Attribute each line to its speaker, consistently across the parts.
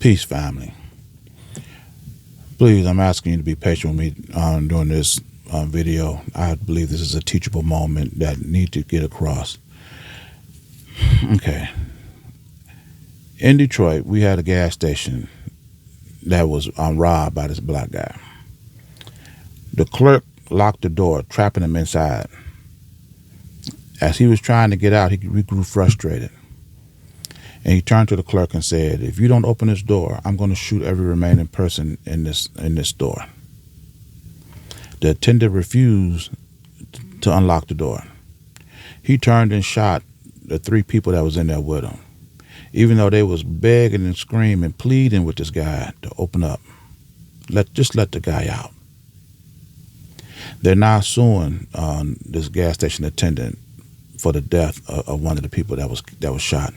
Speaker 1: Peace, family. Please, I'm asking you to be patient with me during this video. I believe this is a teachable moment that need to get across. Okay. In Detroit, we had a gas station that was robbed by this black guy. The clerk locked the door, trapping him inside. As he was trying to get out, he grew frustrated. And he turned to the clerk and said, "If you don't open this door, I'm going to shoot every remaining person in this store." The attendant refused to unlock the door. He turned and shot the 3 people that was in there with him, even though they was begging and screaming, pleading with this guy to open up. Just let the guy out. They're now suing this gas station attendant for the death of one of the people that was shot.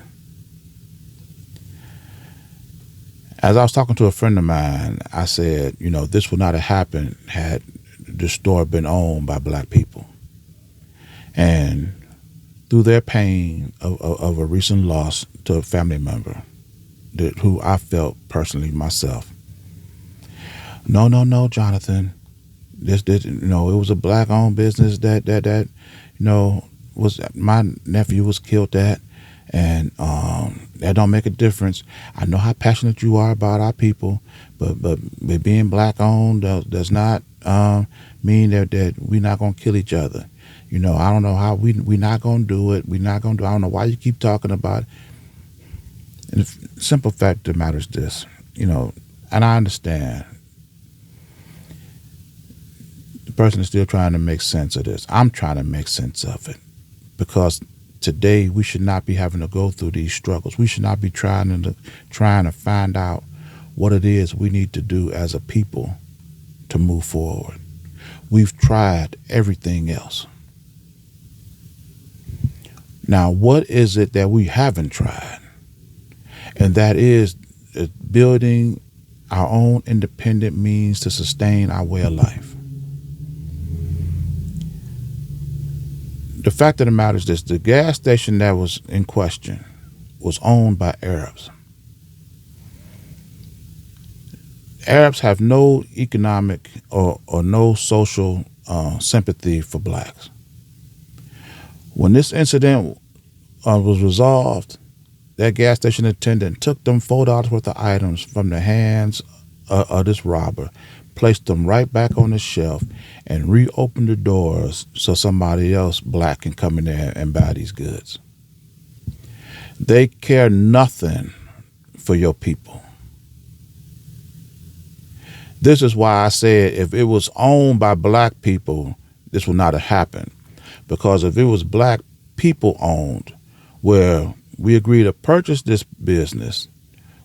Speaker 1: As I was talking to a friend of mine, I said, this would not have happened had the store been owned by black people. And through their pain of a recent loss to a family member, who I felt personally myself, no, Jonathan, this it was a black-owned business that was my nephew was killed at. And that don't make a difference. I know how passionate you are about our people, but being black owned does not mean that we're not gonna kill each other. I don't know how we're not gonna do it. We're not gonna do. I don't know why you keep talking about it. And the simple fact of the matter is this, and I understand the person is still trying to make sense of this. I'm trying to make sense of it because today, we should not be having to go through these struggles. We should not be trying to find out what it is we need to do as a people to move forward. We've tried everything else. Now, what is it that we haven't tried? And that is building our own independent means to sustain our way of life. The fact of the matter is this: the gas station that was in question was owned by Arabs. Arabs have no economic or no social sympathy for blacks. When this incident was resolved, that gas station attendant took them $4 worth of items from the hands of this robber, placed them right back on the shelf, and reopened the doors so somebody else black can come in there and buy these goods. They care nothing for your people. This is why I said if it was owned by black people, this would not have happened. Because if it was black people owned, where we agreed to purchase this business,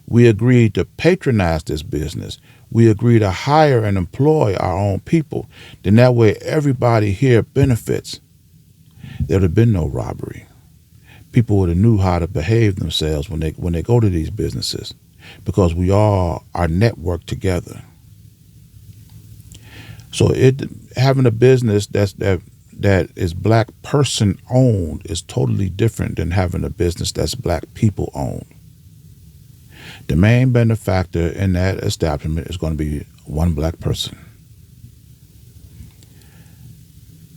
Speaker 1: we agreed to patronize this business, we agree to hire and employ our own people, then that way everybody here benefits. There would have been no robbery. People would have knew how to behave themselves when they go to these businesses, because we all are networked together. So having a business that is black person owned is totally different than having a business that's black people owned. The main benefactor in that establishment is going to be one black person.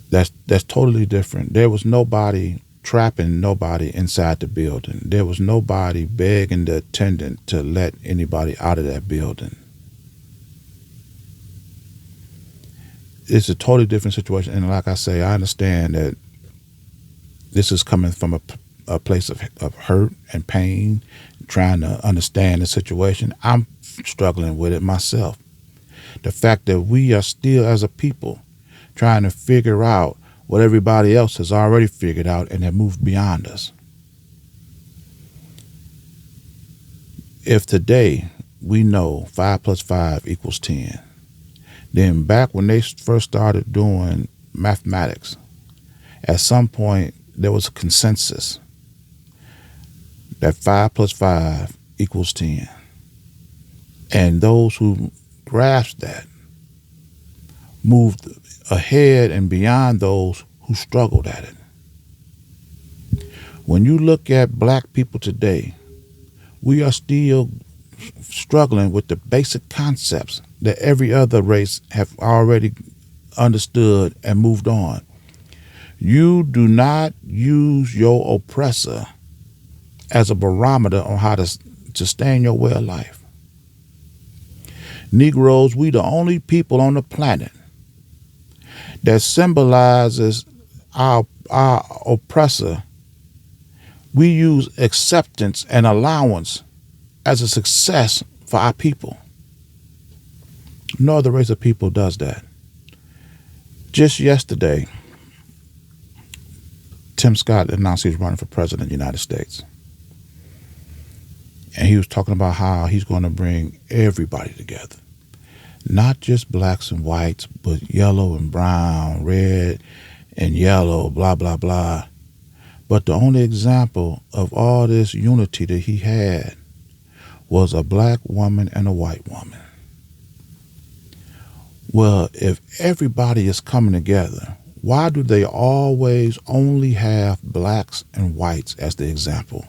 Speaker 1: That's totally different. There was nobody trapping nobody inside the building. There was nobody begging the attendant to let anybody out of that building. It's a totally different situation. And like I say, I understand that this is coming from a place of hurt and pain, trying to understand the situation. I'm struggling with it myself. The fact that we are still, as a people, trying to figure out what everybody else has already figured out and have moved beyond us. If today we know 5 + 5 = 10, then back when they first started doing mathematics, at some point there was a consensus that 5 + 5 = 10. And those who grasped that moved ahead and beyond those who struggled at it. When you look at black people today, we are still struggling with the basic concepts that every other race have already understood and moved on. You do not use your oppressor as a barometer on how to sustain your way of life. Negroes, we the only people on the planet that symbolizes our oppressor. We use acceptance and allowance as a success for our people. No other race of people does that. Just yesterday, Tim Scott announced he's running for president of the United States. And he was talking about how he's going to bring everybody together. Not just blacks and whites, but yellow and brown, red and yellow, blah, blah, blah. But the only example of all this unity that he had was a black woman and a white woman. Well, if everybody is coming together, why do they always only have blacks and whites as the example?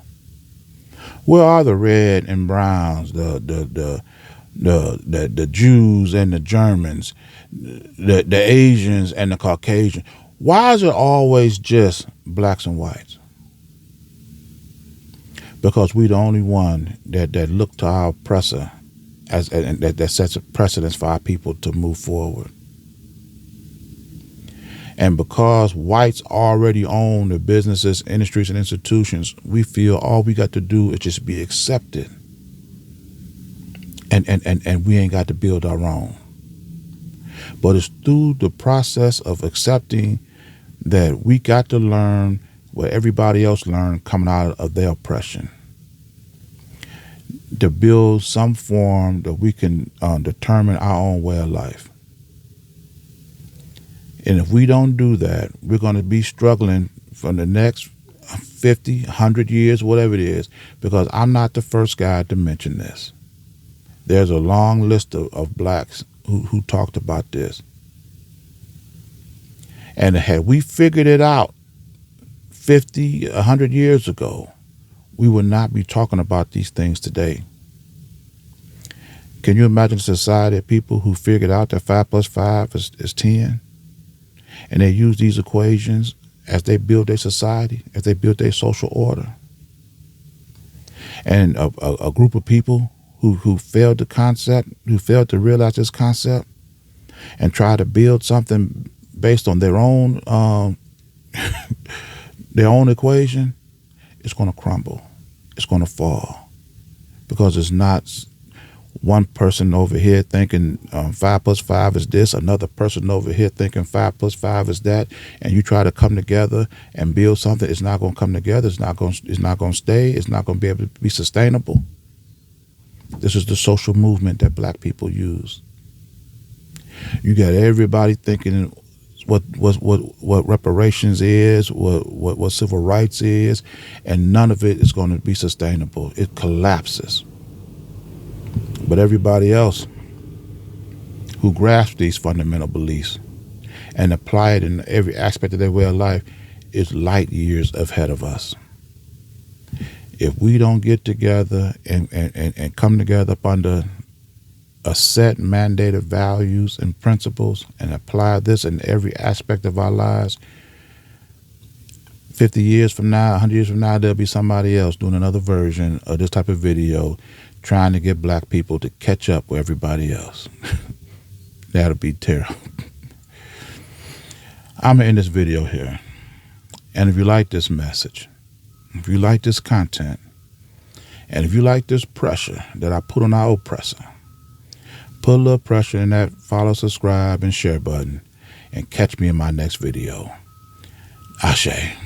Speaker 1: Where are the red and browns, the Jews and the Germans, the Asians and the Caucasians? Why is it always just blacks and whites? Because we're the only one that look to our oppressor as and that sets a precedence for our people to move forward. And because whites already own the businesses, industries, and institutions, we feel all we got to do is just be accepted. And we ain't got to build our own. But it's through the process of accepting that we got to learn what everybody else learned coming out of their oppression, to build some form that we can determine our own way of life. And if we don't do that, we're going to be struggling for the next 50, 100 years, whatever it is, because I'm not the first guy to mention this. There's a long list of blacks who talked about this. And had we figured it out 50, 100 years ago, we would not be talking about these things today. Can you imagine a society of people who figured out that 5 plus 5 is 10? And they use these equations as they build their society, as they build their social order. And a group of people who failed the concept, who failed to realize this concept, and try to build something based on their own equation, it's going to crumble. It's going to fall. Because it's not one person over here thinking 5 plus 5 is this, another person over here thinking 5 plus 5 is that, and you try to come together and build something. It's not going to come together. It's not going to stay. It's not going to be able to be sustainable. This is the social movement that black people use. You got everybody thinking what reparations is, what civil rights is, and none of it is going to be sustainable. It collapses. But everybody else who grasps these fundamental beliefs and apply it in every aspect of their way of life is light years ahead of us. If we don't get together and come together up under a set mandated values and principles and apply this in every aspect of our lives, 50 years from now, 100 years from now, there'll be somebody else doing another version of this type of video trying to get black people to catch up with everybody else. That'll be terrible. I'm going to end this video here. And if you like this message, if you like this content, and if you like this pressure that I put on our oppressor, put a little pressure in that follow, subscribe, and share button, and catch me in my next video. Ashe.